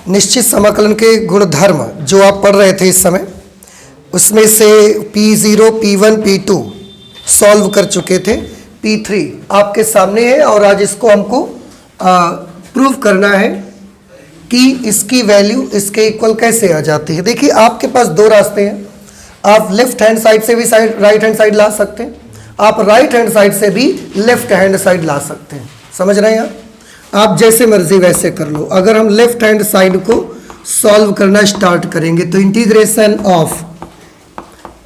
निश्चित समाकलन के गुणधर्म जो आप पढ़ रहे थे इस समय, उसमें से P0, P1, P2 सॉल्व कर चुके थे। P3 आपके सामने है और आज इसको हमको प्रूव करना है कि इसकी वैल्यू इसके इक्वल कैसे आ जाती है। देखिए आपके पास दो रास्ते हैं, आप लेफ्ट हैंड साइड से भी राइट हैंड साइड ला सकते हैं, आप राइट हैंड साइड से भी लेफ्ट हैंड साइड ला सकते हैं। समझ रहे हैं आप जैसे मर्जी वैसे कर लो। अगर हम लेफ्ट हैंड साइड को सॉल्व करना स्टार्ट करेंगे तो integration of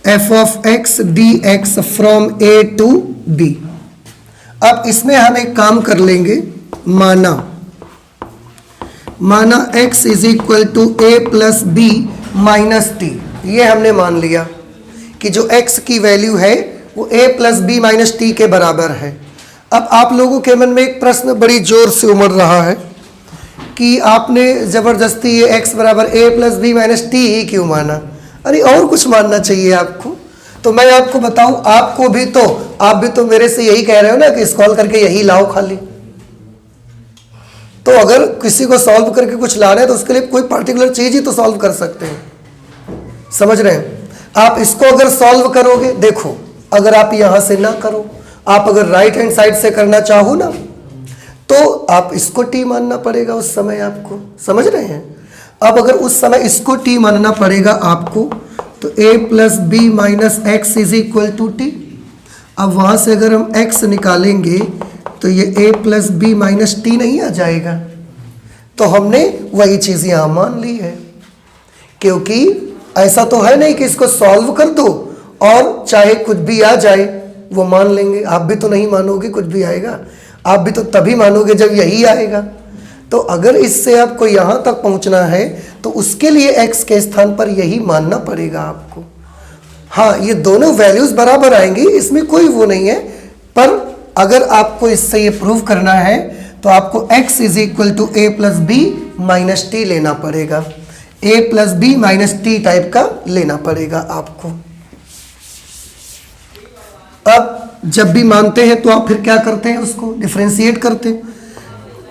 f of x dx from a to b। अब इसमें हम एक काम कर लेंगे, माना x is equal to a plus B minus T. ये हमने मान लिया कि जो x की वैल्यू है वो a plus B minus T के बराबर है। अब आप लोगों के मन में एक प्रश्न बड़ी जोर से उमड़ रहा है कि आपने ज़बरदस्ती ये x बराबर a plus B minus T ही क्यों माना, अरे और कुछ मानना चाहिए आपको। तो मैं आपको बताऊं, आप भी तो मेरे से यही कह रहे हो ना कि सॉल्व करके यही लाओ खाली। तो अगर किसी को सॉल्व करके कुछ लाना है तो उसके लिए कोई पर्टिकुलर चीज ही तो सॉल्व कर सकते हैं। समझ रहे हैं आप? इसको अगर सॉल्व करोगे, देखो अगर आप यहां से ना करो, आप अगर राइट हैंड साइड से करना चाहो ना तो आप इसको टी मानना पड़ेगा उस समय आपको। समझ रहे हैं? अब अगर उस समय इसको टी मानना पड़ेगा आपको तो a plus B minus X is equal to T. अब वहां से अगर हम x निकालेंगे तो ये a plus B minus T नहीं आ जाएगा। तो हमने वही चीज यहां मान ली है, क्योंकि ऐसा तो है नहीं कि इसको सॉल्व कर दो और चाहे कुछ भी आ जाए वो मान लेंगे। आप भी तो नहीं मानोगे कुछ भी आएगा, आप भी तो तभी मानोगे जब यही आएगा। तो अगर इससे आपको यहां तक पहुंचना है तो उसके लिए x के स्थान पर यही मानना पड़ेगा आपको। हाँ, ये दोनों वैल्यूज बराबर आएंगी, इसमें कोई वो नहीं है, पर अगर आपको इससे ये प्रूव करना है तो आपको x is equal to a plus B minus T लेना पड़ेगा। a plus B minus T type का लेना पड़ेगा आपको। अब जब भी मानते हैं तो आप फिर क्या करते हैं, उसको डिफरेंशिएट करते हैं।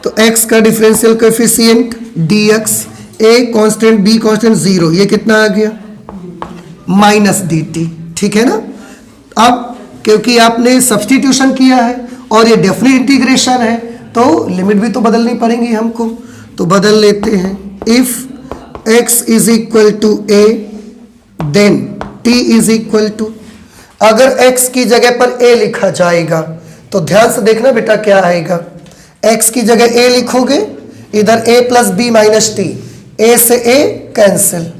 तो x का differential coefficient dx, a constant b constant 0, ये कितना आ गया माइनस dt। ठीक है ना? अब क्योंकि आपने सब्स्टिट्यूशन किया है और ये डेफिनेट इंटीग्रेशन है तो लिमिट भी तो बदलनी पड़ेंगी हमको, तो बदल लेते हैं। If x is equal to a then t is equal to, अगर x की जगह पर a लिखा जाएगा तो ध्यान से देखना बेटा क्या आएगा। x की जगह a लिखोगे, इधर a plus B minus T, a से a cancel,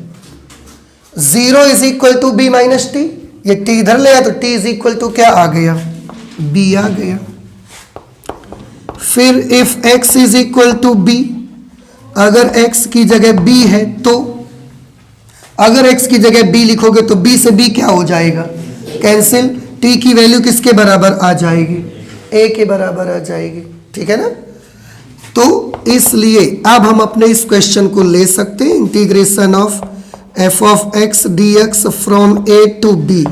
0 is equal to B minus T, ये t इधर ले आया तो t इज इक्वल टू क्या आ गया, b आ गया। फिर if x is equal to b, अगर x की जगह b है तो अगर x की जगह b लिखोगे तो b से b क्या हो जाएगा, कैंसिल, t की वैल्यू किसके बराबर आ जाएगी, a के बराबर आ जाएगी। ठीक है ना? तो इसलिए अब हम अपने इस क्वेश्चन को ले सकते हैं, integration of f of x dx from a to b।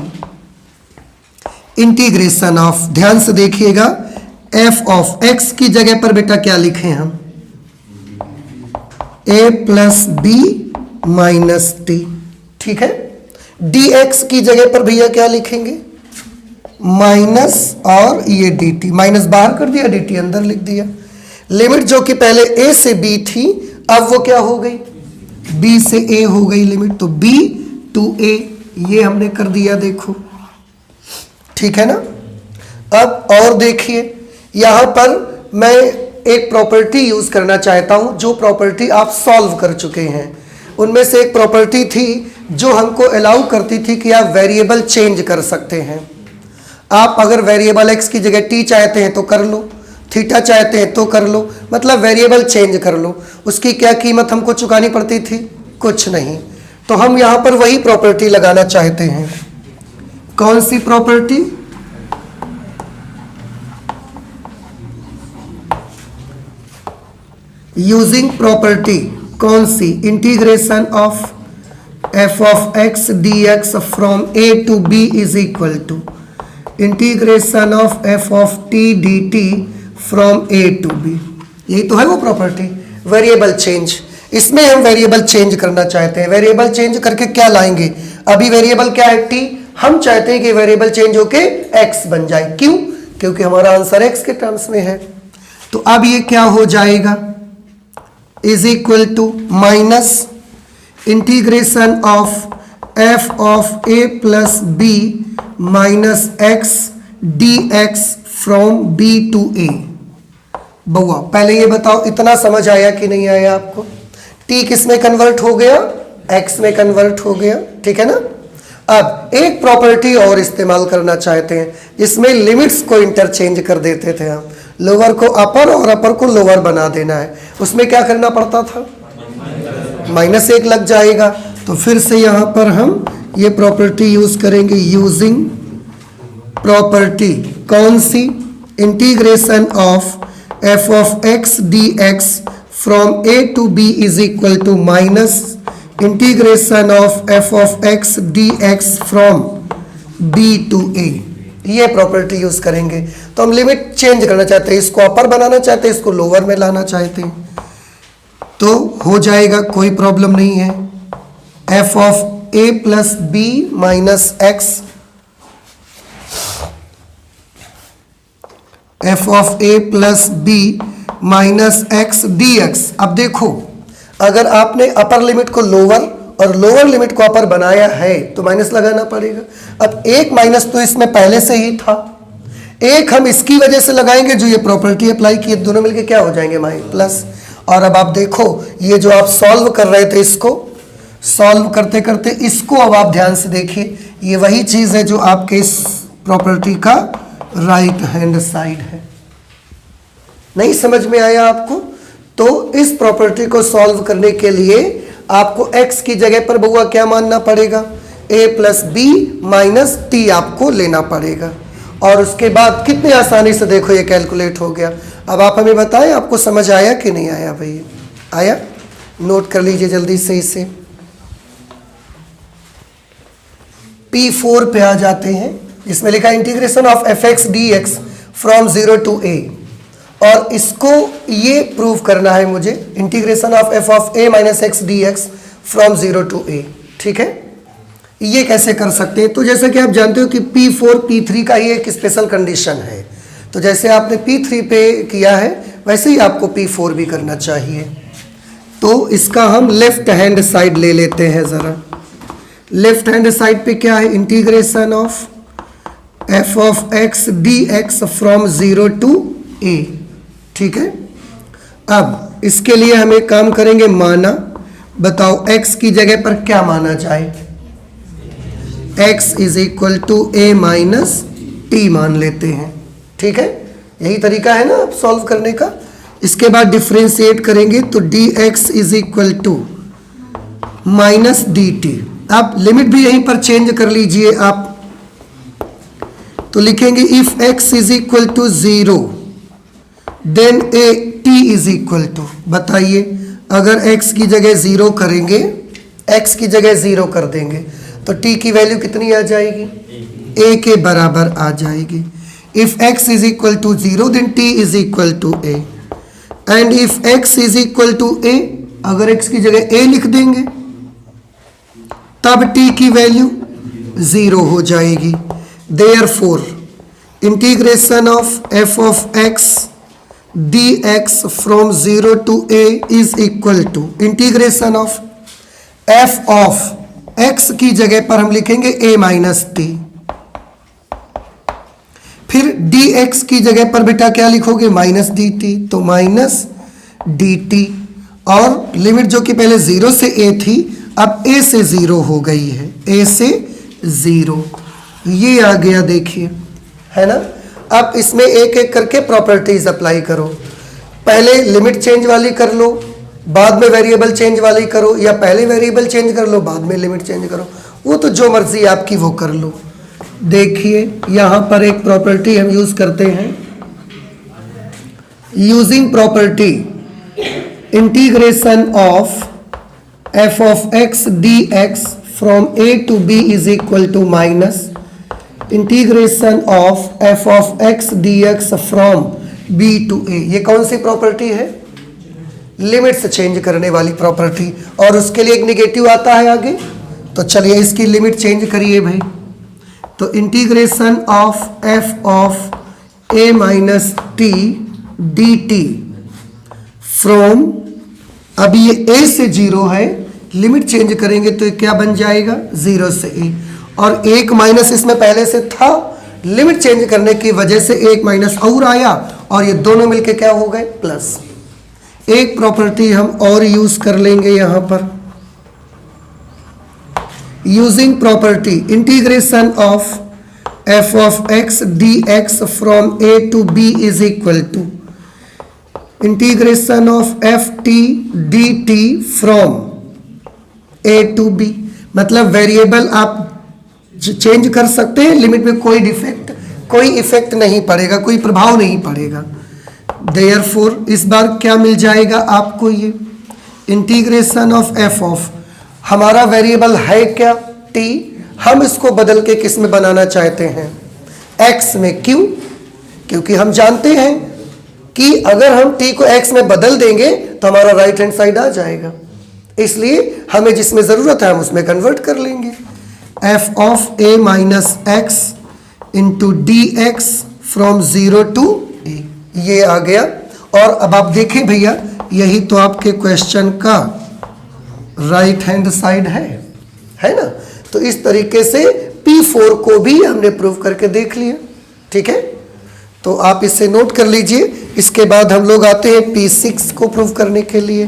Integration of, ध्यान से देखिएगा, f ऑफ x की जगह पर बेटा क्या लिखे हम, a plus B minus T. ठीक है? dx की जगह पर भैया क्या लिखेंगे, माइनस और ये dt, माइनस बाहर कर दिया, dt अंदर लिख दिया। लिमिट जो कि पहले a से b थी अब वो क्या हो गई, b से a हो गई लिमिट, तो b टू a ये हमने कर दिया, देखो। ठीक है ना? अब और देखिए, यहां पर मैं एक प्रॉपर्टी यूज करना चाहता हूं जो प्रॉपर्टी आप सॉल्व कर चुके हैं। उनमें से एक प्रॉपर्टी थी जो हमको अलाउ करती थी कि आप वेरिएबल चेंज कर सकते हैं। आप अगर वेरिएबल x की जगह t चाहते हैं तो कर लो, थीटा चाहते हैं तो कर लो, मतलब वेरिएबल चेंज कर लो। उसकी क्या कीमत हमको चुकानी पड़ती थी, कुछ नहीं। तो हम यहां पर वही प्रॉपर्टी लगाना चाहते हैं। कौन सी प्रॉपर्टी, यूजिंग प्रॉपर्टी कौन सी, integration of f of x dx from a to b is equal to integration of f of t dt from a to b। यही तो है वो प्रॉपर्टी, वेरिएबल चेंज। इसमें हम वेरिएबल चेंज करना चाहते हैं। वेरिएबल चेंज करके क्या लाएंगे? अभी वेरिएबल क्या है? टी। हम चाहते हैं कि वेरिएबल चेंज होके एक्स बन जाए। क्यों? क्योंकि हमारा आंसर एक्स के टर्म्स में है। तो अब ये क्या हो जाएगा? Is equal to minus integration of F of A plus B minus X D X from B to A. बउआ पहले ये बताओ, इतना समझ आया कि नहीं आया आपको? टी किस में कन्वर्ट हो गया? एक्स में कन्वर्ट हो गया, ठीक है ना। अब एक प्रॉपर्टी और इस्तेमाल करना चाहते हैं जिसमें लिमिट्स को इंटरचेंज कर देते थे हम। लोअर को अपर और अपर को लोअर बना देना है। उसमें क्या करना पड़ता था? -1 लग जाएगा। तो फिर से यहां पर हम ये प्रॉपर्टी यूज करेंगे, यूजिंग प्रॉपर्टी। कौन सी? Integration of F of X D X from A to B is equal to minus integration of F of X D X from B to A. ये प्रॉपर्टी यूज करेंगे। तो हम limit change करना चाहते हैं, इसको अपर बनाना चाहते हैं, इसको लोअर में लाना चाहते हैं, तो हो जाएगा, कोई प्रॉब्लम नहीं है। F of A plus B minus X, F of A plus B minus X D X. अब देखो, अगर आपने अपर लिमिट को लोअर और लोअर लिमिट को अपर बनाया है तो माइनस लगाना पड़ेगा। अब एक माइनस तो इसमें पहले से ही था, एक हम इसकी वजह से लगाएंगे जो ये प्रॉपर्टी अप्लाई की, दोनों मिलके क्या हो जाएंगे? प्लस। और अब आप देखो, ये जो आप सॉल्व कर रहे थे, इसको सॉल्व करते करते इसको अब आप ध्यान से देखिए, ये वही चीज है जो आपके इस प्रॉपर्टी का राइट हैंड साइड है। नहीं समझ में आया आपको? तो इस प्रॉपर्टी को सॉल्व करने के लिए आपको x की जगह पर बउआ क्या मानना पड़ेगा? a plus B minus T आपको लेना पड़ेगा। और उसके बाद कितने आसानी से देखो ये कैलकुलेट हो गया। अब आप हमें बताएं, आपको समझ आया कि नहीं आया? भैया आया? नोट कर लीजिए जल्दी से इसे। P4 पे आ जाते हैं, जिसमें लिखा integration of F X D X from 0 to a। और इसको ये प्रूव करना है मुझे, integration of F of A minus X D X from 0 to a, ठीक है। ये कैसे कर सकते हैं? तो जैसा कि आप जानते हो कि P4 P3 का ही एक स्पेशल कंडीशन है। तो जैसे आपने P3 पे किया है वैसे ही आपको P4 भी करना चाहिए। तो इसका हम लेफ्ट हैंड साइड ले लेते हैं जरा। लेफ्ट हैंड साइड पे क्या है? Integration of F of X D X from 0 to a, ठीक है। अब इसके लिए हम एक काम करेंगे, माना, बताओ x की जगह पर क्या माना जाए? x is equal to a minus T मान लेते हैं, ठीक है। यही तरीका है ना अब सॉल्व करने का। इसके बाद डिफ्रेंशिएट करेंगे तो dx is equal to minus dt। आप लिमिट भी यहीं पर चेंज कर लीजिए आप, तो लिखेंगे if x is equal to 0 then A T is equal to, बताइए अगर x की जगह 0 करेंगे, x की जगह 0 कर देंगे तो t की वैल्यू कितनी आ जाएगी? a के बराबर आ जाएगी। If x is equal to 0 then t is equal to a and if x is equal to a, अगर x की जगह a लिख देंगे तब t की वैल्यू 0 हो जाएगी। Therefore integration of f of x dx from 0 to a is equal to integration of f of x की जगह पर हम लिखेंगे a माइनस टी। फिर dx की जगह पर बेटा क्या लिखोगे? माइनस dt, तो माइनस dt। और लिमिट जो कि पहले 0 से a थी अब a से 0 हो गई है, a से 0, ये आ गया, देखिए, है ना। अब इसमें एक एक करके प्रॉपर्टीज अप्लाई करो। पहले लिमिट चेंज वाली कर लो, बाद में वेरिएबल चेंज वाली करो, या पहले वेरिएबल चेंज कर लो बाद में लिमिट चेंज करो, वो तो जो मर्जी आपकी वो कर लो। देखिए यहाँ पर एक प्रॉपर्टी हम यूज करते हैं, using property integration of F of X D X from A to B is equal to minus integration of F of X D X from B to A. ये कौन सी प्रॉपर्टी है? Limit से change करने वाली property, और उसके लिए एक निगेटिव आता है आगे। तो चलिए इसकी लिमिट चेंज करिए भाई। तो integration of F of A minus T D T from, अभी ये a से 0 है, लिमिट चेंज करेंगे तो ये क्या बन जाएगा 0 से a, और एक माइनस इसमें पहले से था, लिमिट चेंज करने की वजह से एक माइनस और आया और ये दोनों मिलके क्या हो गए प्लस। एक प्रॉपर्टी हम और यूज कर लेंगे यहां पर, using property integration of F of X D X from A to B is equal to integration of F T D T from A to B. मतलब वेरिएबल आप चेंज कर सकते हैं, लिमिट में कोई इफेक्ट नहीं पड़ेगा, कोई प्रभाव नहीं पड़ेगा। देयरफॉर इस बार क्या मिल जाएगा आपको, ये इंटीग्रेशन ऑफ एफ ऑफ, हमारा वेरिएबल है क्या t, हम इसको बदल के किस में बनाना चाहते हैं x में। क्यों? क्योंकि हम जानते हैं कि अगर हम t को x में बदल देंगे तो हमारा राइट हैंड साइड आ जाएगा, इसलिए हमें जिसमें ज़रूरत है हम उसमें कन्वर्ट कर लेंगे। f of a minus X into D X from 0 to a, ये आ गया। और अब आप देखें भैया, यही तो आपके क्वेश्चन का राइट हैंड साइड है ना। तो इस तरीके से P4 को भी हमने प्रूव करके देख लिया। ठीक है, तो आप इसे नोट कर लीजिए। इसके बाद हम लोग आते हैं P6 को प्रूव करने के लिए।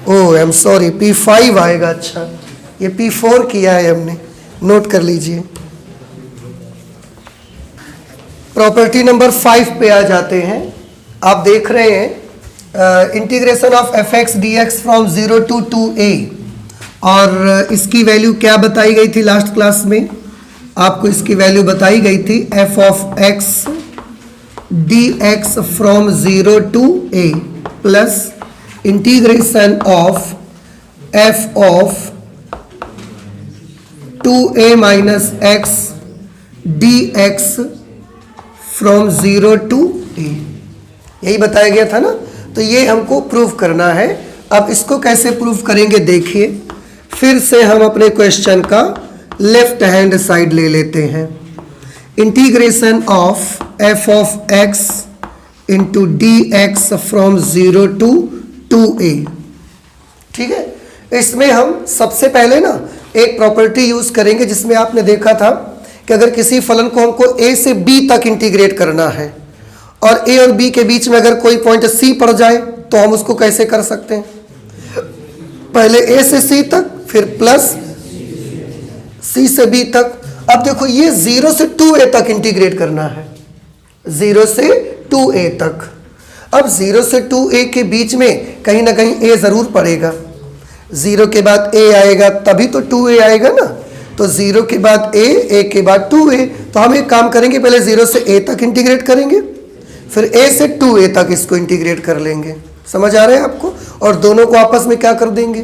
ओह आई एम सॉरी, P5 आएगा। अच्छा, ये P4 किया है हमने, नोट कर लीजिए। प्रॉपर्टी नंबर 5 पे आ जाते हैं। आप देख रहे हैं integration of F X D X from 0 to 2a, और इसकी वैल्यू क्या बताई गई थी लास्ट क्लास में, आपको इसकी वैल्यू बताई गई थी F of X D X from 0 to a plus integration of F of 2a minus X D X from 0 to a, यही बताया गया था ना। तो ये हमको प्रूव करना है। अब इसको कैसे प्रूव करेंगे देखिए, फिर से हम अपने क्वेश्चन का लेफ्ट हैंड साइड ले लेते हैं। Integration of F of X into D X from 0 to 2a। ठीक है, इसमें हम सबसे पहले ना एक प्रॉपर्टी यूज करेंगे जिसमें आपने देखा था कि अगर किसी फलन को हमको a से b तक इंटीग्रेट करना है और a और b के बीच में अगर कोई पॉइंट c पड़ जाए तो हम उसको कैसे कर सकते हैं, पहले a से c तक, फिर प्लस c से b तक। अब देखो ये 0 से 2a तक इंटीग्रेट करना है, 0 से 2a तक। अब 0 से 2a के बीच में कहीं ना कहीं a जरूर पड़ेगा, 0 के बाद a आएगा तभी तो 2a आएगा ना। तो 0 के बाद a के बाद 2a, तो हम एक काम करेंगे, पहले 0 से a तक इंटीग्रेट करेंगे, फिर a से 2a तक इसको इंटीग्रेट कर लेंगे। समझ आ रहा है आपको? और दोनों को आपस में क्या कर देंगे,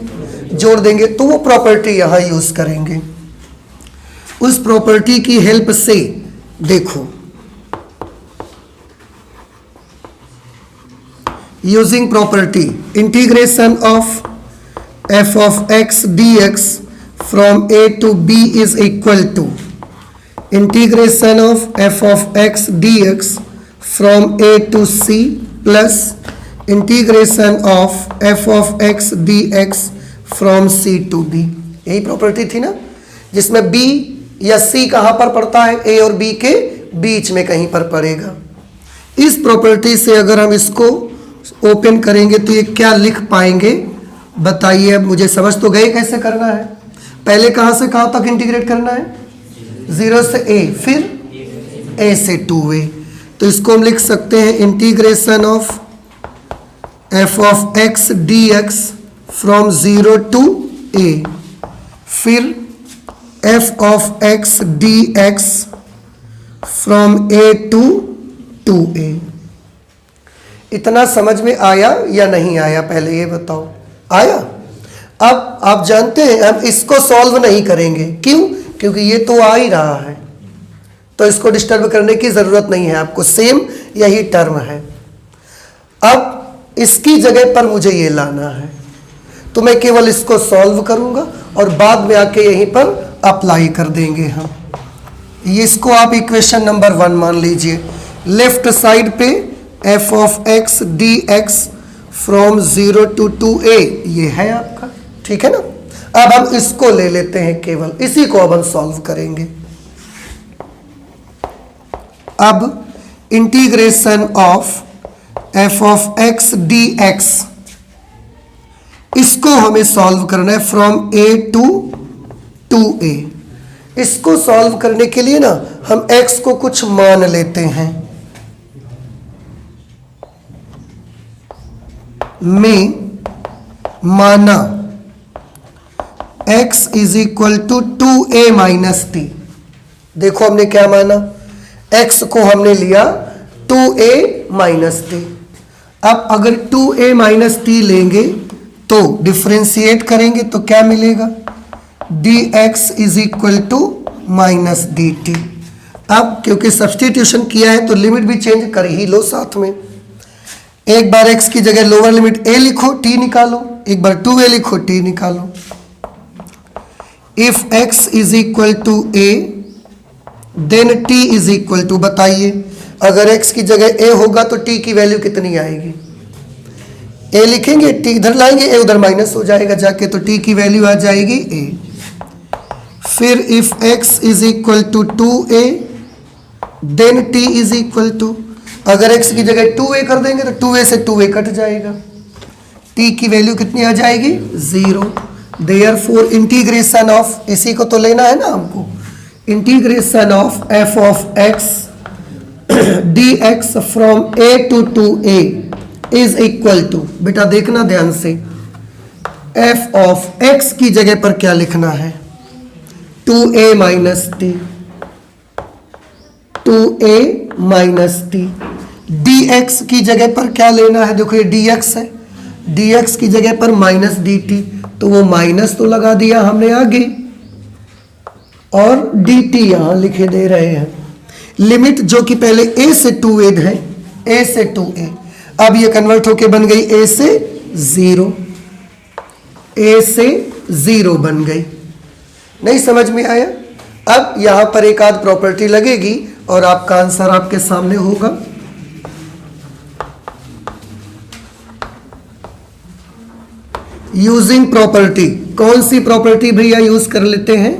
जोड़ देंगे। तो वो प्रॉपर्टी यहाँ यूज करेंगे। उस प्रॉपर्टी की हेल्प से देखो, using property integration of F of X D X from a to b is equal to integration of f of x dx from a to c plus integration of f of x dx from c to b। यही property थी ना, जिसमें b या c कहाँ पर पड़ता है, a और b के बीच में कहीं पर पड़ेगा। इस प्रॉपर्टी से अगर हम इसको ओपन करेंगे तो ये क्या लिख पाएंगे बताइए। अब मुझे समझ तो गए कैसे करना है। पहले कहाँ से कहाँ तक इंटीग्रेट करना है, 0 से a, फिर a से 2a। तो इसको हम लिख सकते हैं integration of F of X D X from 0 to a, फिर F of X D X from a to 2a। इतना समझ में आया या नहीं आया, पहले ये बताओ, आया? अब आप जानते हैं हम इसको सॉल्व नहीं करेंगे, क्यों? क्योंकि ये तो आ ही रहा है, तो इसको डिस्टर्ब करने की ज़रूरत नहीं है आपको, सेम यही टर्म है। अब इसकी जगह पर मुझे ये लाना है, तो मैं केवल इसको सॉल्व करूंगा और बाद में आके यहीं पर अप्लाई कर देंगे हम। ये इसको आप इक्वेशन नंबर 1 मान लीजिए। लेफ्ट साइड पे f of x dx from 0 to 2a ये है आपका, ठीक है ना। अब हम इसको ले लेते हैं, केवल इसी को अब हम सॉल्व करेंगे। अब integration of f of x dx, इसको हमें सॉल्व करना है फ्रॉम a to 2a। इसको सॉल्व करने के लिए ना हम x को कुछ मान लेते हैं। में माना x is equal to 2a minus t। देखो हमने क्या माना, x को हमने लिया 2a माइनस t। अब अगर 2a माइनस t लेंगे तो डिफरेंशिएट करेंगे तो क्या मिलेगा, dx is equal to minus dt। अब क्योंकि सब्सटीट्यूशन किया है तो लिमिट भी चेंज कर ही लो साथ में। एक बार x की जगह लोअर लिमिट a लिखो, t निकालो, एक बार 2a लिखो, t निकालो। If x is equal to a then t is equal to, बताइए अगर x की जगह a होगा तो t की वैल्यू कितनी आएगी, a लिखेंगे, t इधर लाएंगे, a उधर माइनस हो जाएगा जाके, तो t की वैल्यू आ जाएगी a। फिर if x is equal to 2a then t is equal to, अगर x की जगह 2a कर देंगे तो 2a से 2a कट जाएगा, t की वैल्यू कितनी आ जाएगी 0। देयरफॉर इंटीग्रेशन ऑफ, इसी को तो लेना है ना हमको, integration of f of x dx from a to 2a is equal to, बेटा देखना ध्यान से, f ऑफ x की जगह पर क्या लिखना है 2a minus T, 2a minus T. dx की जगह पर क्या लेना है, देखो ये dx है, dx की जगह पर माइनस dt, तो वो माइनस तो लगा दिया हमने आगे और dt यहां लिखे दे रहे हैं। लिमिट जो कि पहले a से 2a है, a से 2a, अब ये कन्वर्ट होके बन गई a से 0, a से 0 बन गई। नहीं समझ में आया। अब यहां पर एक आध प्रॉपर्टी लगेगी और आपका आंसर आपके सामने होगा। यूजिंग प्रॉपर्टी, कौन सी प्रॉपर्टी भैया यूज कर लेते हैं,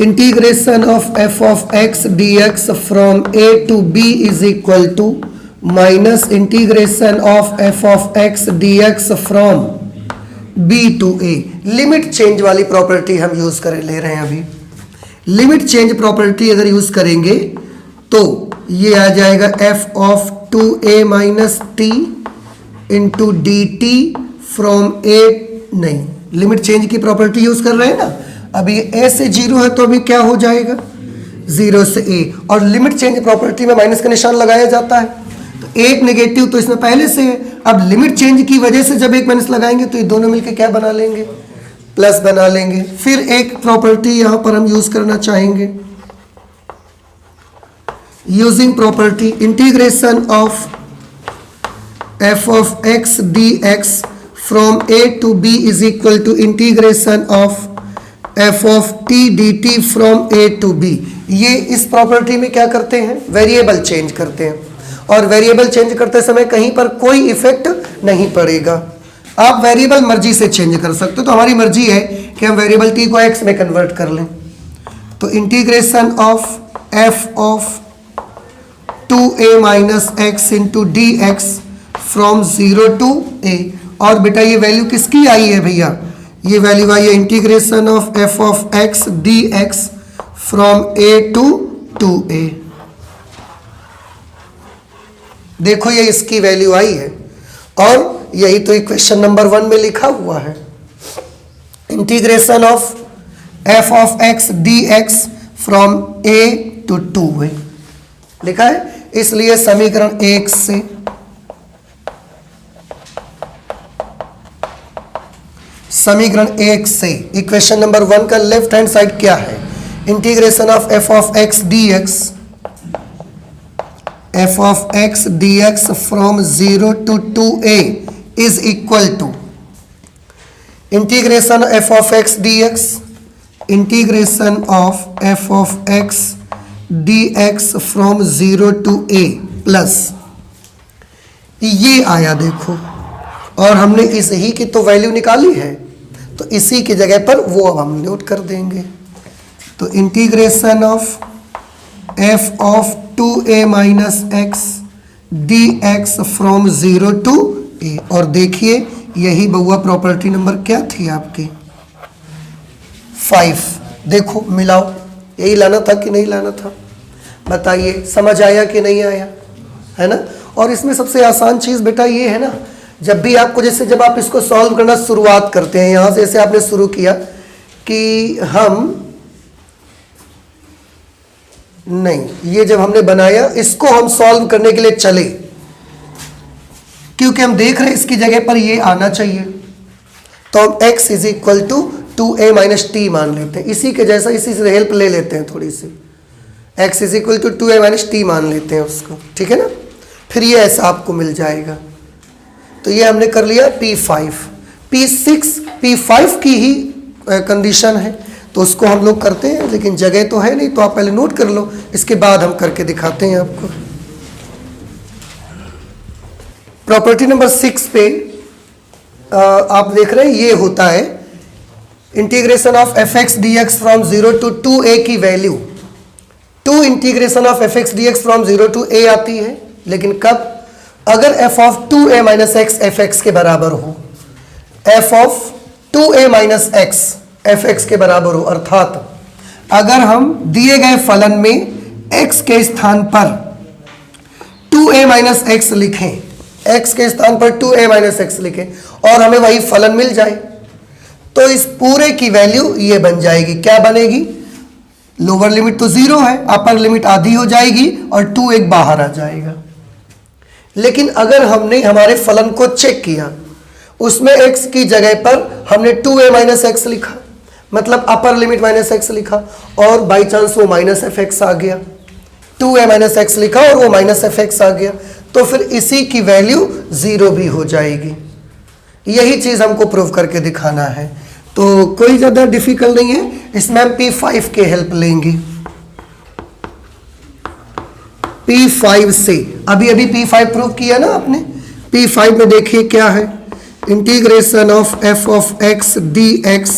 integration of f of x dx from a to b is equal to minus integration of f of x dx from b to a। Limit change वाली प्रॉपर्टी हम use कर ले रहे हैं अभी। लिमिट चेंज प्रॉपर्टी अगर use करेंगे तो ये आ जाएगा f of 2a minus t into D T from a, नहीं लिमिट चेंज की प्रॉपर्टी यूज कर रहे हैं ना। अभी a से 0 है तो अभी क्या हो जाएगा 0 से a, और लिमिट चेंज प्रॉपर्टी में माइनस का निशान लगाया जाता है, तो एक नेगेटिव तो इसमें पहले से है। अब लिमिट चेंज की वजह से जब एक माइनस लगाएंगे तो ये दोनों मिलकर क्या बना लेंगे, प्लस बना लेंगे। फिर एक प्रॉपर्टी यहां पर हम यूज करना चाहेंगे, using property integration of f of x dx from a to b is equal to integration of f of t dt from a to b। ये इस प्रॉपर्टी में क्या करते हैं, वेरिएबल चेंज करते हैं, और वेरिएबल चेंज करते समय कहीं पर कोई इफेक्ट नहीं पड़ेगा। आप वेरिएबल मर्जी से चेंज कर सकते हो, तो हमारी मर्जी है कि हम वेरिएबल t को x में कन्वर्ट कर लें। तो integration of f of 2a minus X into D X from 0 to a, और बेटा ये वैल्यू किसकी आई है भैया, ये वैल्यू आई है integration of f of x D X from a to 2a। देखो ये इसकी वैल्यू आई है, और यही तो इक्वेशन नंबर 1 में लिखा हुआ है, integration of f of x D X from a to 2a लिखा है। इसलिए समीकरण 1 से इक्वेशन नंबर 1 का लेफ्ट हैंड साइड क्या है, integration of f of x dx, F of X D X from 0 to 2a is equal to integration F of X D X, integration of F of X D X from 0 to a plus ये आया देखो, और हमने इस ही की तो value निकाली है, तो इसी की जगह पर वो अब हम नोट कर देंगे। तो integration of F of 2a minus X D X from 0 to a, और देखिए यही बउआ प्रॉपर्टी नंबर क्या थी आपकी 5। देखो मिलाओ, यही लाना था कि नहीं लाना था, बताइए समझ आया कि नहीं आया, है ना। और इसमें सबसे आसान चीज़ बेटा ये है ना, जब भी आपको जैसे जब आप इसको सॉल्व करना शुरुआत करते हैं, यहाँ से ऐसे आपने शुरू किया कि हम नहीं, ये जब हमने बनाया इसको हम सॉल्व करने के लिए चले, क्योंकि हम देख रहे हैं इसकी जगह पर ये आना चाहिए, तो हम x is equal to 2a minus T मान लेते हैं, इसी के जैसा इसी से हेल्प ले लेते हैं थोड़ी सी, x is equal to 2a minus T मान लेते हैं उसको, ठीक है ना। फिर ये ऐसा आपको मिल जाएगा। तो ये हमने कर लिया P5, P6 P5 की ही कंडीशन है, तो उसको हम लोग करते हैं, लेकिन जगह तो है नहीं, तो आप पहले नोट कर लो, इसके बाद हम करके दिखाते हैं आपको। प्रॉपर्टी नंबर 6 पे आप देख रहे हैं ये होता है integration of F X D X from 0 to 2a की value 2 integration of F X D X from 0 to a आती है, लेकिन कब, अगर f of 2a minus X F x के बराबर हो, f of 2a minus X F x के बराबर हो, अर्थात अगर हम दिए गए फलन में x के स्थान पर 2a माइनस एक्स लिखें, x के स्थान पर 2a माइनस एक्स लिखें और हमें वही फलन मिल जाए, तो इस पूरे की वैल्यू ये बन जाएगी, क्या बनेगी, लोअर लिमिट तो 0 है, अपर लिमिट आधी हो जाएगी और 2 एक बाहर आ जाएगा। लेकिन अगर हमने हमारे फलन को चेक किया, उसमें x की जगह पर हमने 2a माइनस एक्स लिखा, मतलब अपर लिमिट माइनस एक्स लिखा, और बाई चांस वो माइनस एफ एक्स आ गया, 2a माइनस एक्स लिखा और वो माइनस एफ एक्स आ गया, तो फिर इसी की वैल्यू 0 भी हो जाएगी। यही चीज़ हमको प्रूव करके दिखाना है, तो कोई ज़्यादा डिफिकल्ट नहीं है, इसमें हम P5 के हेल्प लेंगे। P5 से अभी P5 प्रूव किया ना आपने, P5 में देखिए क्या है, integration of F of X D X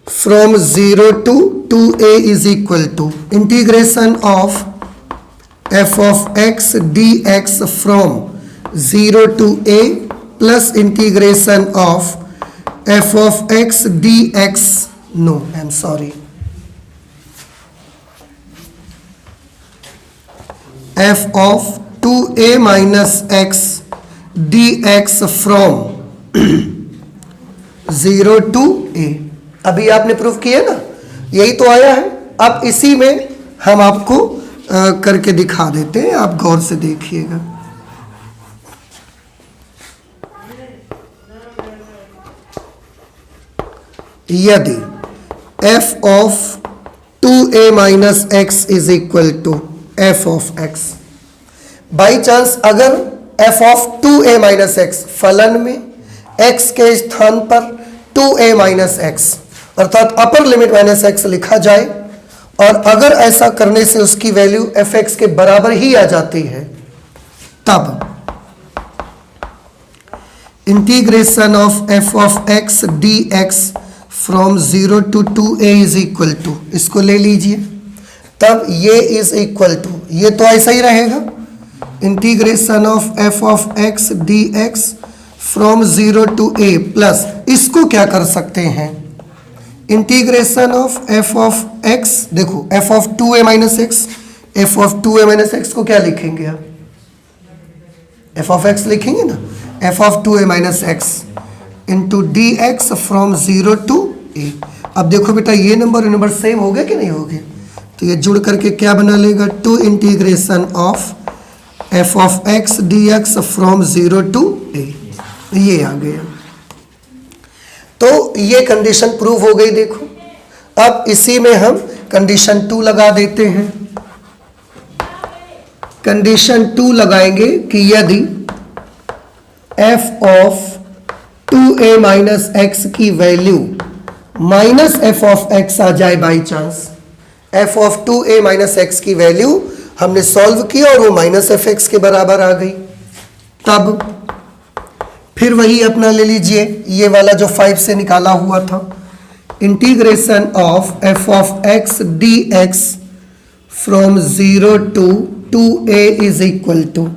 from 0 to 2a is equal to integration of f of x dx from 0 to a plus integration of f of x dx, no I'm sorry, f of 2a minus x dx from 0 to a, अभी आपने proof किया ना, यही तो आया है। अब इसी में हम आपको करके दिखा देते हैं, आप गौर से देखिएगा। यदि f of 2a minus X is equal to f of x, by chance अगर f of 2a minus X फलन में x के स्थान पर 2a माइनस एक्स अर्थात अपर लिमिट माइनस एक्स लिखा जाए, और अगर ऐसा करने से उसकी वैल्यू एफ एक्स के बराबर ही आ जाती है, तब integration of F of X D X from 0 to 2a is equal to, इसको ले लीजिए, तब ये इज इक्वल टू, ये तो ऐसा ही रहेगा, integration of F of X D X from 0 to a plus, इसको क्या कर सकते हैं, integration of F of X, देखो F of 2a minus X, F of 2a minus X को क्या लिखेंगे आप, एफ ऑफ एक्स लिखेंगे ना, F of 2a minus X into D X from 0 to a। अब देखो बेटा ये नंबर सेम हो गए कि नहीं हो गए, तो ये जुड़ करके क्या बना लेगा, 2 integration of F of X D X from 0 to a, ये आ गया। तो ये कंडीशन प्रूव हो गई। देखो अब इसी में हम कंडीशन 2 लगा देते हैं। कंडीशन 2 लगाएंगे कि यदि f of 2a minus X की value minus F of X आ जाए by chance, f of 2a minus X की वैल्यू हमने सॉल्व की और वो माइनस एफ एक्स के बराबर आ गई, तब फिर वही अपना ले लीजिए ये वाला जो 5 से निकाला हुआ था, integration of F of X D X from 0 to 2a is equal to,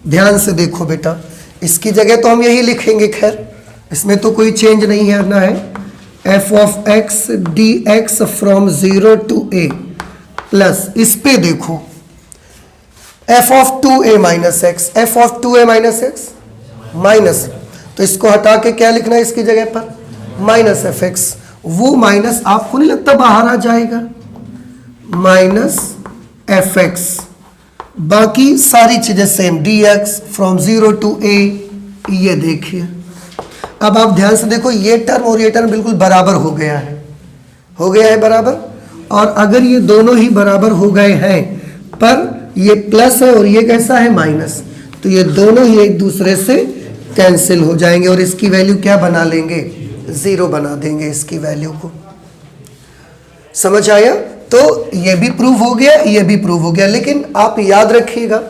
ध्यान से देखो बेटा, इसकी जगह तो हम यही लिखेंगे, खैर इसमें तो कोई चेंज नहीं है ना, है F of X D X from 0 to a plus इस पे देखो F of 2a minus X, F of 2a minus X minus, तो इसको हटा के क्या लिखना है इसकी जगह पर माइनस एफ एक्स, वो माइनस आपको नहीं लगता बाहर आ जाएगा, माइनस एफ एक्स, बाकी सारी चीजें same, D X from 0 to a, ये देखिए। अब आप ध्यान से देखो ये टर्म और ये टर्म बिल्कुल बराबर हो गया है बराबर, और अगर ये दोनों ही बराबर हो गए हैं पर ये प्लस है और ये कैसा है माइनस, तो ये दोनों ही एक दूसरे से कैंसिल हो जाएंगे और इसकी वैल्यू क्या बना लेंगे, 0 बना देंगे इसकी वैल्यू को। समझ आया? तो ये भी प्रूव हो गया, ये भी प्रूव हो गया, लेकिन आप याद रखिएगा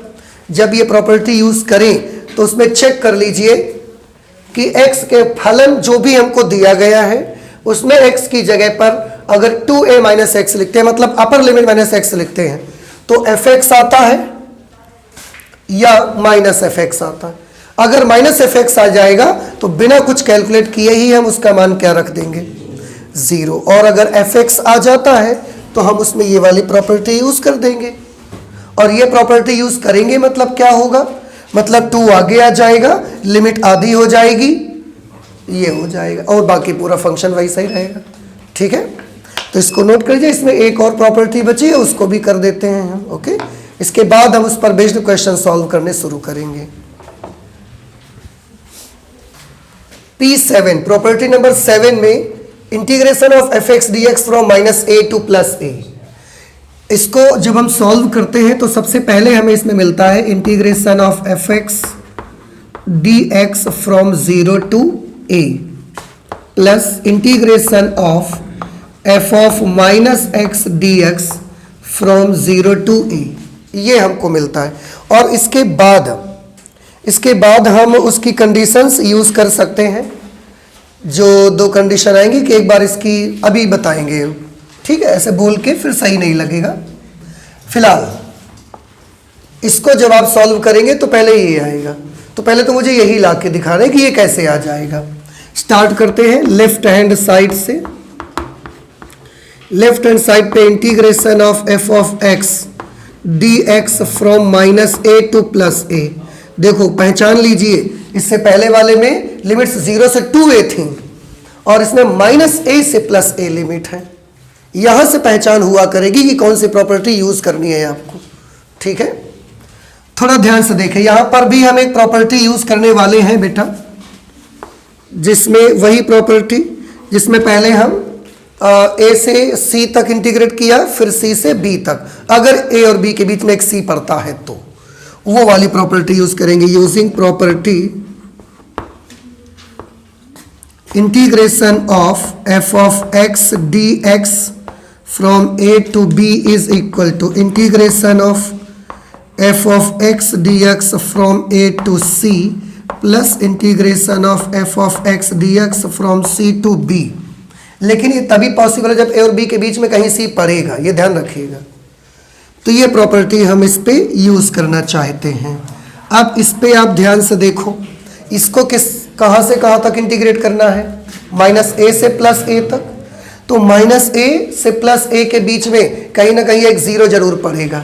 जब ये प्रॉपर्टी यूज करें तो उसमें चेक कर लीजिए कि x के फलन जो भी हमको दिया गया है उसमें x की जगह पर अगर 2a माइनस एक्स लिखते हैं, मतलब अपर लिमिट माइनस एक्स लिखते हैं, तो fx आता है या माइनस fx आता है। अगर माइनस fx आ जाएगा तो बिना कुछ कैलकुलेट किए ही हम उसका मान क्या रख देंगे, 0, और अगर fx आ जाता है तो हम उसमें ये वाली प्रॉपर्टी यूज कर देंगे, और ये प्रॉपर्टी यूज करेंगे मतलब क्या होगा, मतलब 2 आगे आ जाएगा, लिमिट आधी हो जाएगी, ये हो जाएगा, और बाकी पूरा फंक्शन वैसा ही रहेगा। ठीक है, तो इसको नोट कर लीजिए, इसमें एक और प्रॉपर्टी बची है उसको भी कर देते हैं हम। ओके, इसके बाद हम उस पर बेस्ड क्वेश्चन सॉल्व करने शुरू करेंगे। P7 प्रॉपर्टी नंबर 7 में integration of F X D X from minus A to plus A, इसको जब हम सॉल्व करते हैं तो सबसे पहले हमें इसमें मिलता है integration of F X D X from 0 to a plus integration of F of minus X D X from 0 to a, ये हमको मिलता है। और इसके बाद हम उसकी कंडीशंस यूज कर सकते हैं, जो 2 कंडीशन आएंगी कि एक बार इसकी अभी बताएंगे, ठीक है, ऐसे बोल के फिर सही नहीं लगेगा। फिलहाल इसको जब आप सॉल्व करेंगे तो पहले ये आएगा, तो पहले तो मुझे यही ला के दिखाना है कि ये कैसे आ जाएगा। स्टार्ट करते हैं लेफ्ट हैंड साइड से। लेफ्ट हैंड साइड पे integration of F of X D X from minus A to plus A, देखो पहचान लीजिए, इससे पहले वाले में लिमिट्स 0 से 2a थी और इसमें माइनस a से प्लस a लिमिट है। यहां से पहचान हुआ करेगी कि कौन सी प्रॉपर्टी यूज करनी है आपको। ठीक है, थोड़ा ध्यान से देखें, यहां पर भी हम एक प्रॉपर्टी यूज करने वाले हैं बेटा, जिसमें वही प्रॉपर्टी जिसमें पहले हम a से c तक इंटीग्रेट किया, फिर c से b तक, अगर a और b के बीच में एक c पड़ता है तो वो वाली प्रॉपर्टी यूज करेंगे। Using property integration of F of X D X from a to b is equal to integration of F of X D X from a to c plus integration of F of X D X from c to b। लेकिन ये तभी possible है जब a और b के बीच में कहीं c पड़ेगा, ये ध्यान रखिएगा। तो ये प्रॉपर्टी हम इस पे यूज करना चाहते हैं। अब इस पे आप ध्यान से देखो, इसको कहाँ से कहाँ तक इंटीग्रेट करना है, माइनस a से प्लस a तक, तो माइनस a से प्लस a के बीच में कहीं ना कहीं एक 0 जरूर पड़ेगा।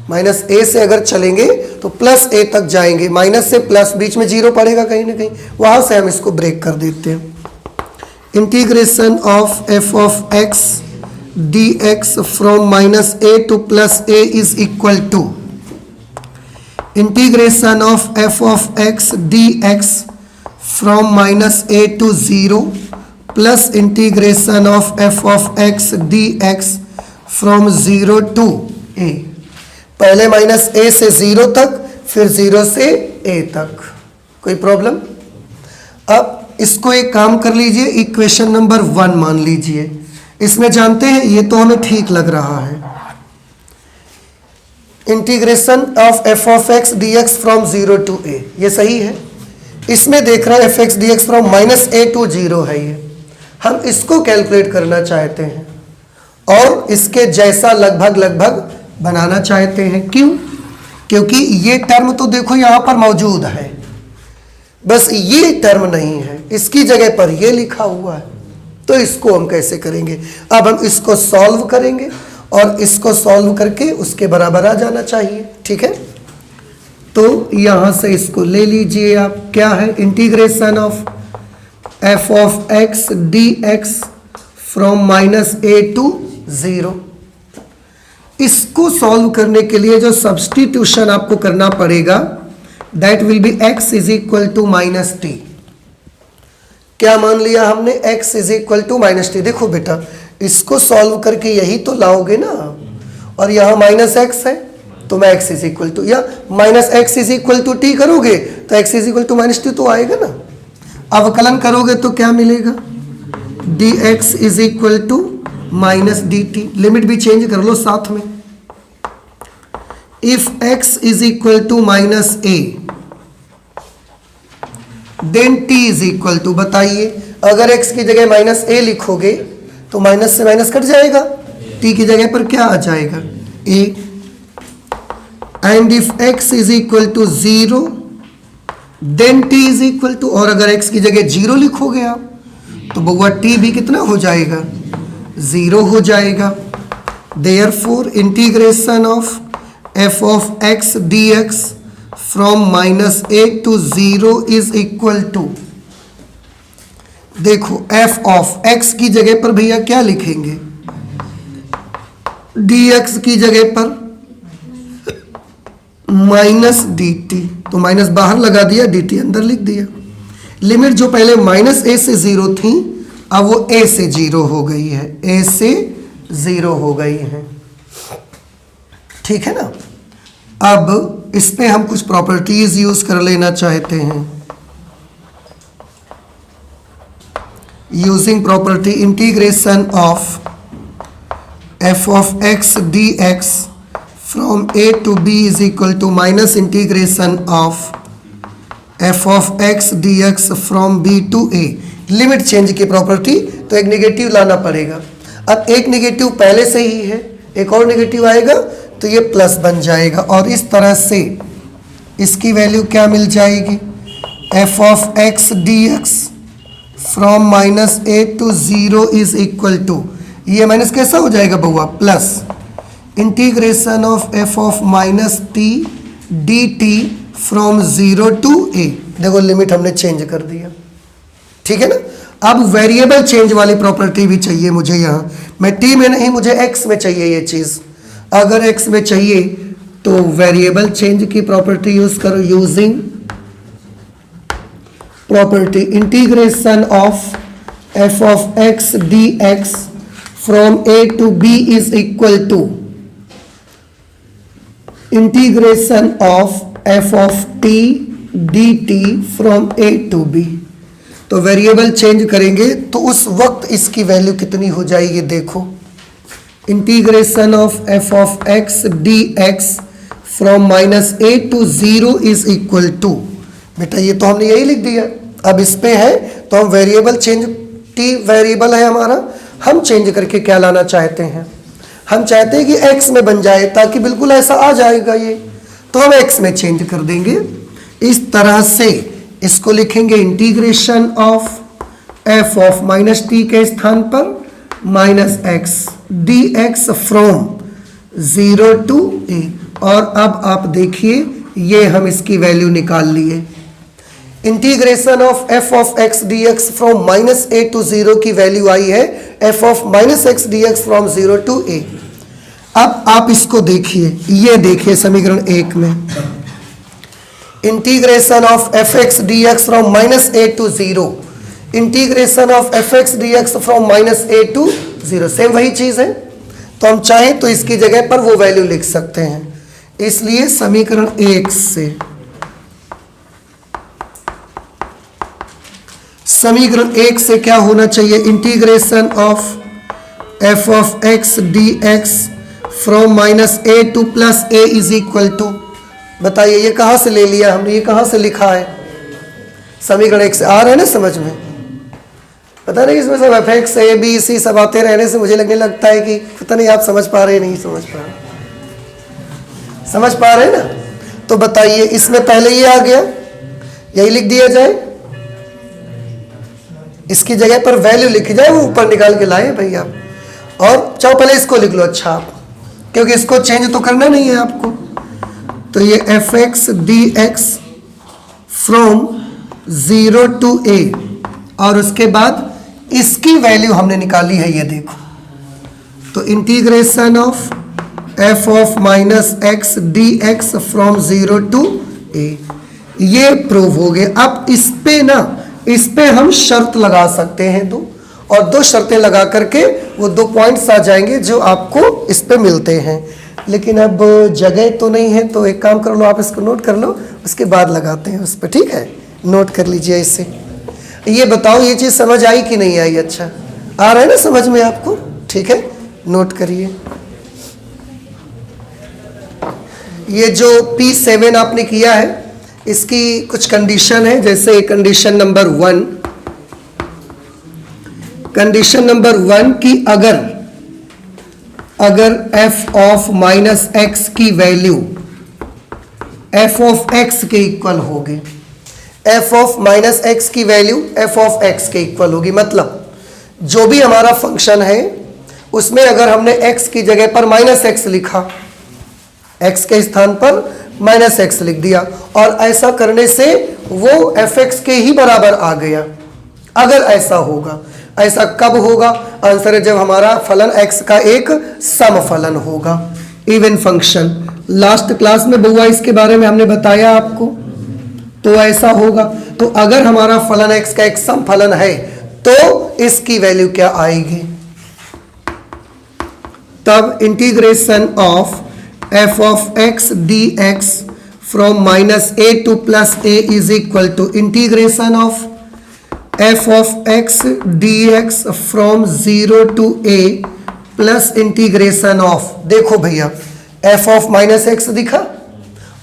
माइनस a से अगर चलेंगे तो प्लस a तक जाएंगे, माइनस से प्लस बीच में 0 पड़ेगा कहीं ना कहीं, वहां से हम इसको ब्रेक कर देते हैं। Integration of F of X D X from minus A to plus A is equal to integration of F of X D X from minus A to 0 plus integration of F of X D X from 0 to a। पहले minus A से 0 तक, फिर 0 से ए तक। कोई problem? अब इसको एक काम कर लीजिए, इक्वेशन नंबर 1 मान लीजिए। इसमें जानते हैं, ये तो हमें ठीक लग रहा है, integration of F of X D X from 0 to A, ये सही है। इसमें देख रहा है F X D X from minus A to 0 है ये। हम इसको कैलकुलेट करना चाहते हैं और इसके जैसा लगभग बनाना चाहते हैं। क्यों? क्योंकि ये टर्म तो देखो यहाँ पर मौजूद है, बस ये टर्म नहीं है, इसकी जगह पर ये लिखा हुआ है। तो इसको हम कैसे करेंगे? अब हम इसको सॉल्व करेंगे और इसको सॉल्व करके उसके बराबर आ जाना चाहिए। ठीक है, तो यहां से इसको ले लीजिए आप। क्या है? Integration of F of X D X from minus A to 0। इसको सॉल्व करने के लिए जो सब्स्टिट्यूशन आपको करना पड़ेगा, that will be x is equal to minus T. क्या मान लिया हमने? x is equal to minus T. देखो बेटा, इसको सॉल्व करके यही तो लाओगे ना, और यहाँ माइनस एक्स है तो मैं x इज इक्वल टू, या minus X is equal to T करोगे तो x is equal to minus T तो आएगा ना। अवकलन करोगे तो क्या मिलेगा? dx is equal to minus D T. Limit भी चेंज कर लो साथ में। If x is equal to minus A then t is equal to, बताइए अगर x की जगह माइनस ए लिखोगे तो माइनस से माइनस कट जाएगा, t की जगह पर क्या आ जाएगा? a। And if x is equal to 0 then t is equal to, और अगर x की जगह 0 लिखोगे आप तो बउआ t भी कितना हो जाएगा? 0 हो जाएगा। Therefore integration of f of x dx from minus A to 0 is equal to, देखो f ऑफ x की जगह पर भैया क्या लिखेंगे? dx की जगह पर माइनस डी टी, तो माइनस बाहर लगा दिया, डी टी अंदर लिख दिया। लिमिट जो पहले माइनस ए से 0 थी, अब वो a से 0 हो गई है, a से 0 हो गई है। ठीक है ना। अब इस पे हम कुछ प्रॉपर्टीज यूज कर लेना चाहते हैं। Using property integration of F of X D X from A to B is equal to minus integration of F of X D X from B to A. Limit change की property, तो एक negative लाना पड़ेगा। अब एक negative पहले से ही है, एक और नेगेटिव आएगा तो ये प्लस बन जाएगा, और इस तरह से इसकी वैल्यू क्या मिल जाएगी? F of X D X from minus A to 0 is equal to, ये माइनस कैसा हो जाएगा बउआ? Plus integration of F of minus T D T from 0 to A. देखो लिमिट हमने चेंज कर दिया। ठीक है ना। अब वेरिएबल चेंज वाली प्रॉपर्टी भी चाहिए मुझे यहाँ, मैं टी में नहीं, मुझे एक्स में चाहिए ये चीज़। अगर एक्स में चाहिए तो वेरिएबल चेंज की प्रॉपर्टी यूज करो, using property integration of F of X D X from A to B is equal to integration of F of T D T from A to B. तो variable change करेंगे तो उस वक्त इसकी value कितनी हो जाएगी? देखो, integration of F of X D X from minus A to 0 is equal to, बेटा ये तो हमने यही लिख दिया। अब इस पे है तो हम वेरिएबल चेंज, टी वेरिएबल है हमारा, हम चेंज करके क्या लाना चाहते हैं? हम चाहते हैं कि x में बन जाए, ताकि बिल्कुल ऐसा आ जाएगा ये, तो हम x में चेंज कर देंगे। इस तरह से इसको लिखेंगे integration of F of minus T के स्थान पर minus X D X from 0 to A. और अब आप देखिए ये हम इसकी वैल्यू निकाल लिए। Integration of F of X D X from minus A to 0 की वैल्यू आई है F of minus X D X from 0 to A. अब आप इसको देखिए, ये देखिए समीकरण 1 में integration of F X D X from minus A to 0, integration of F X D X from minus A to 0, same वही चीज है। तो हम चाहें तो इसकी जगह पर वो वैल्यू लिख सकते हैं। इसलिए समीकरण 1 से समीकरण 1 से क्या होना चाहिए, integration of F of X D X from minus A to plus A is equal to, बताइए ये कहाँ से ले लिया हमने, ये कहाँ से लिखा है, समीकरण 1 से। आ रहा है ना समझ में? पता नहीं इसमें सब F X A B C सब आते रहने से मुझे लगने लगता है कि पता नहीं आप समझ पा रहे नहीं समझ पा रहे, समझ पा रहे हैं ना? तो बताइए इसमें पहले ये आ गया, यही लिख दिया जाए, इसकी जगह पर वैल्यू लिखी जाए, वो ऊपर निकाल के लाए भैया। और चाहो पहले इसको लिख लो, अच्छा आप, क्योंकि इसको चेंज तो करना नहीं है आपको। तो ये F X D X from 0 to a, और उसके बाद इसकी वैल्यू हमने निकाली है, ये देखो। तो integration of F of minus X D X from 0 to a, ये प्रूव हो गया। अब इस पे हम शर्त लगा सकते हैं दो, और दो शर्तें लगा करके वो 2 पॉइंट्स आ जाएंगे जो आपको इस पे मिलते हैं। लेकिन अब जगह तो नहीं है, तो एक काम कर लो, आप इसको नोट कर लो, उसके बाद लगाते हैं उस पर, ठीक है? नोट कर लीजिए इसे। ये बताओ ये चीज़ समझ आई कि नहीं आई? अच्छा आ रहा है ना समझ में आपको? ठीक है, नोट करिए। ये जो P7 आपने किया है, इसकी कुछ कंडीशन है, जैसे कंडीशन नंबर 1, कंडीशन नंबर 1 की अगर f ऑफ माइनस एक्स की वैल्यू f ऑफ x के इक्वल होगी, f ऑफ माइनस एक्स की वैल्यू f ऑफ x के इक्वल होगी, मतलब जो भी हमारा फंक्शन है उसमें अगर हमने x की जगह पर माइनस एक्स लिखा, x के स्थान पर माइनस एक्स लिख दिया, और ऐसा करने से वो fx के ही बराबर आ गया। अगर ऐसा होगा, ऐसा कब होगा? आंसर है जब हमारा फलन x का एक सम फलन होगा, इवन फंक्शन। लास्ट क्लास में बुआ इसके बारे में हमने बताया आपको, तो ऐसा होगा। तो अगर हमारा फलन x का एक सम फलन है तो इसकी वैल्यू क्या आएगी? तब integration of f of x dx from minus a to plus a is equal to integration of f of x dx from 0 to a plus integration of, देखो भैया f of minus x दिखा,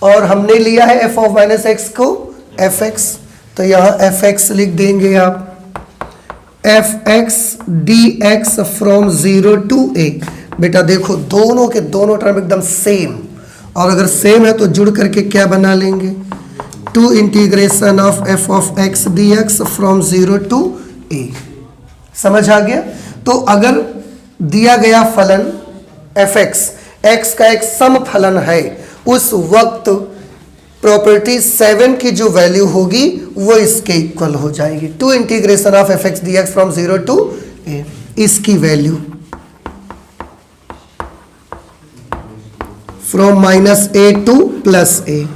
और हमने लिया है f of minus x को fx, तो यहाँ fx लिख देंगे आप, fx dx from 0 to a। बेटा देखो दोनों के दोनों टर्म एकदम सेम, और अगर सेम है तो जुड़ करके क्या बना लेंगे, two integration of F of X D X from 0 to a। समझ आ गया? तो अगर दिया गया फलन एफ एक्स का एक सम फलन है, उस वक्त प्रॉपर्टी 7 की जो वैल्यू होगी वो इसके इक्वल हो जाएगी, two integration of F X D X from 0 to a, इसकी value from minus A to plus A.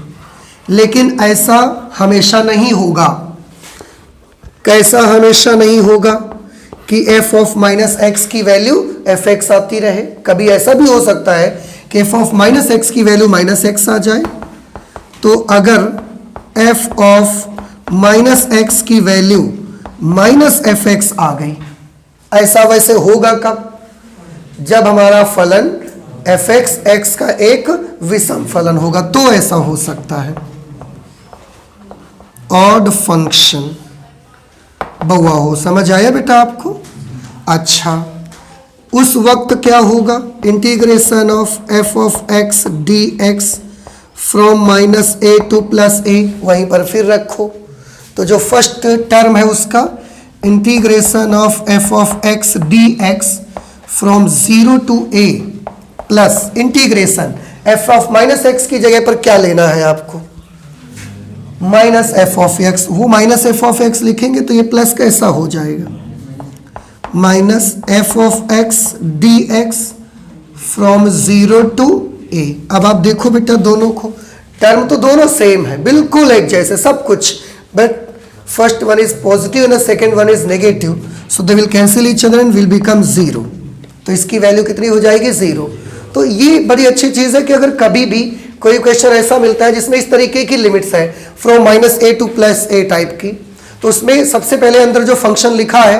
लेकिन ऐसा हमेशा नहीं होगा। कैसा हमेशा नहीं होगा? कि f ऑफ माइनस एक्स की वैल्यू एफ एक्स आती रहे। कभी ऐसा भी हो सकता है कि f ऑफ माइनस एक्स की वैल्यू माइनस एक्स आ जाए। तो अगर f ऑफ माइनस एक्स की वैल्यू माइनस एफ एक्स आ गई, ऐसा वैसे होगा कब? जब हमारा फलन एफ एक्स का एक विषम फलन होगा, तो ऐसा हो सकता है। ऑड फंक्शन बउआ हो, समझ आया बेटा आपको? अच्छा, उस वक्त क्या होगा? Integration of F of X D X from minus A to plus A, वहीं पर फिर रखो। तो जो फर्स्ट टर्म है उसका integration of F of X D X from 0 to a plus integration F of minus X की जगह पर क्या लेना है आपको? Minus F of X. वो माइनस एफ ऑफ एक्स लिखेंगे तो ये प्लस कैसा हो जाएगा? Minus F of X D X from 0 to a। अब आप देखो बेटा दोनों को, टर्म तो दोनों सेम है, बिल्कुल एक जैसे सब कुछ, but first one is positive and second one is negative, so they will cancel each other and will become 0। तो इसकी वैल्यू कितनी हो जाएगी? 0। तो ये बड़ी अच्छी चीज़ है कि अगर कभी भी कोई क्वेश्चन ऐसा मिलता है जिसमें इस तरीके की लिमिट्स है from -a to +a type की, तो उसमें सबसे पहले अंदर जो फंक्शन लिखा है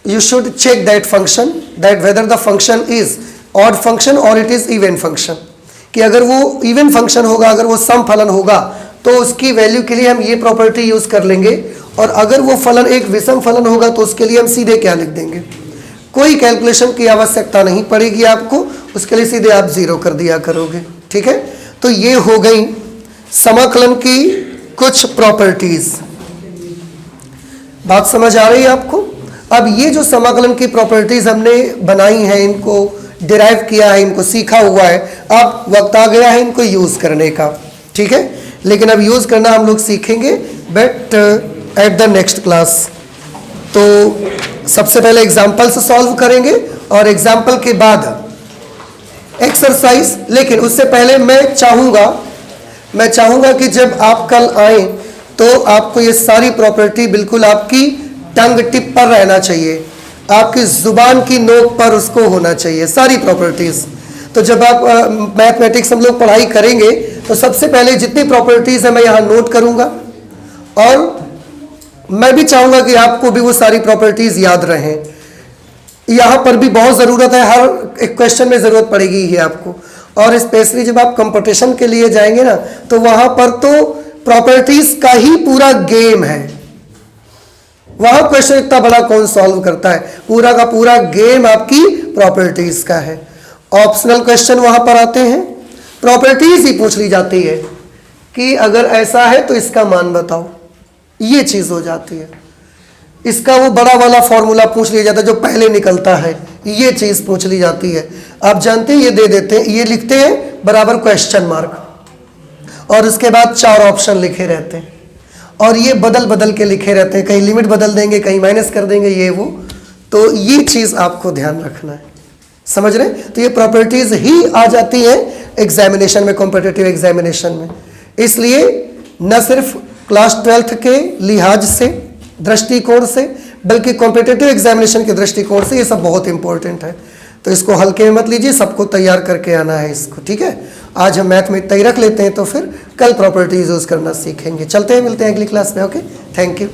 you should check that function that whether the function is odd function और इट इज इवन फंक्शन, कि अगर वो इवन फंक्शन होगा, अगर वो सम फलन होगा तो उसकी वैल्यू के लिए हम ये प्रॉपर्टी यूज कर लेंगे, और अगर वो फलन एक विषम फलन होगा तो उसके लिए हम सीधे क्या लिख देंगे, कोई कैलकुलेशन की आवश्यकता नहीं पड़ेगी आपको, उसके लिए सीधे आप 0 कर दिया करोगे। ठीक है, तो ये हो गई समाकलन की कुछ प्रॉपर्टीज। बात समझ आ रही है आपको? अब ये जो समाकलन की प्रॉपर्टीज हमने बनाई हैं, इनको डिराइव किया है, इनको सीखा हुआ है, अब वक्त आ गया है इनको यूज करने का। ठीक है, लेकिन अब यूज करना हम लोग सीखेंगे but at the next class. तो सबसे पहले एग्जाम्पल से सॉल्व करेंगे और एग्जाम्पल के बाद एक्सरसाइज। लेकिन उससे पहले मैं चाहूंगा कि जब आप कल आए तो आपको ये सारी प्रॉपर्टी बिल्कुल आपकी टंग टिप पर रहना चाहिए, आपकी जुबान की नोक पर उसको होना चाहिए सारी प्रॉपर्टीज। तो जब आप मैथमेटिक्स हम लोग पढ़ाई करेंगे तो सबसे पहले जितनी प्रॉपर्टीज है मैं यहाँ नोट करूंगा, और मैं भी चाहूंगा कि आपको भी वो सारी प्रॉपर्टीज याद रहें। यहाँ पर भी बहुत ज़रूरत है, हर एक क्वेश्चन में ज़रूरत पड़ेगी ही आपको, और स्पेशली जब आप कंपटीशन के लिए जाएंगे ना तो वहाँ पर तो प्रॉपर्टीज का ही पूरा गेम है। वहाँ क्वेश्चन इतना बड़ा कौन सॉल्व करता है, पूरा का पूरा गेम आपकी प्रॉपर्टीज का है। ऑप्शनल क्वेश्चन वहाँ पर आते हैं, प्रॉपर्टीज ही पूछ ली जाती है कि अगर ऐसा है तो इसका मान बताओ, ये चीज़ हो जाती है। इसका वो बड़ा वाला फॉर्मूला पूछ लिया जाता है जो पहले निकलता है, ये चीज़ पूछ ली जाती है। आप जानते हैं ये दे देते हैं, ये लिखते हैं बराबर क्वेश्चन मार्क, और उसके बाद 4 ऑप्शन लिखे रहते हैं, और ये बदल बदल के लिखे रहते हैं, कहीं लिमिट बदल देंगे, कहीं माइनस कर देंगे, ये वो। तो ये चीज़ आपको ध्यान रखना है, समझ रहे? तो ये प्रॉपर्टीज ही आ जाती है एग्जामिनेशन में, कॉम्पिटिटिव एग्जामिनेशन में। इसलिए न सिर्फ क्लास 12th के लिहाज से, दृष्टिकोण से, बल्कि कॉम्पिटिटिव एग्जामिनेशन के दृष्टिकोण से ये सब बहुत इंपॉर्टेंट है। तो इसको हल्के में मत लीजिए, सबको तैयार करके आना है इसको। ठीक है, आज हम मैथ में इतना ही रख लेते हैं, तो फिर कल प्रॉपर्टीज यूज करना सीखेंगे। चलते हैं, मिलते हैं अगली क्लास में। Okay, thank you.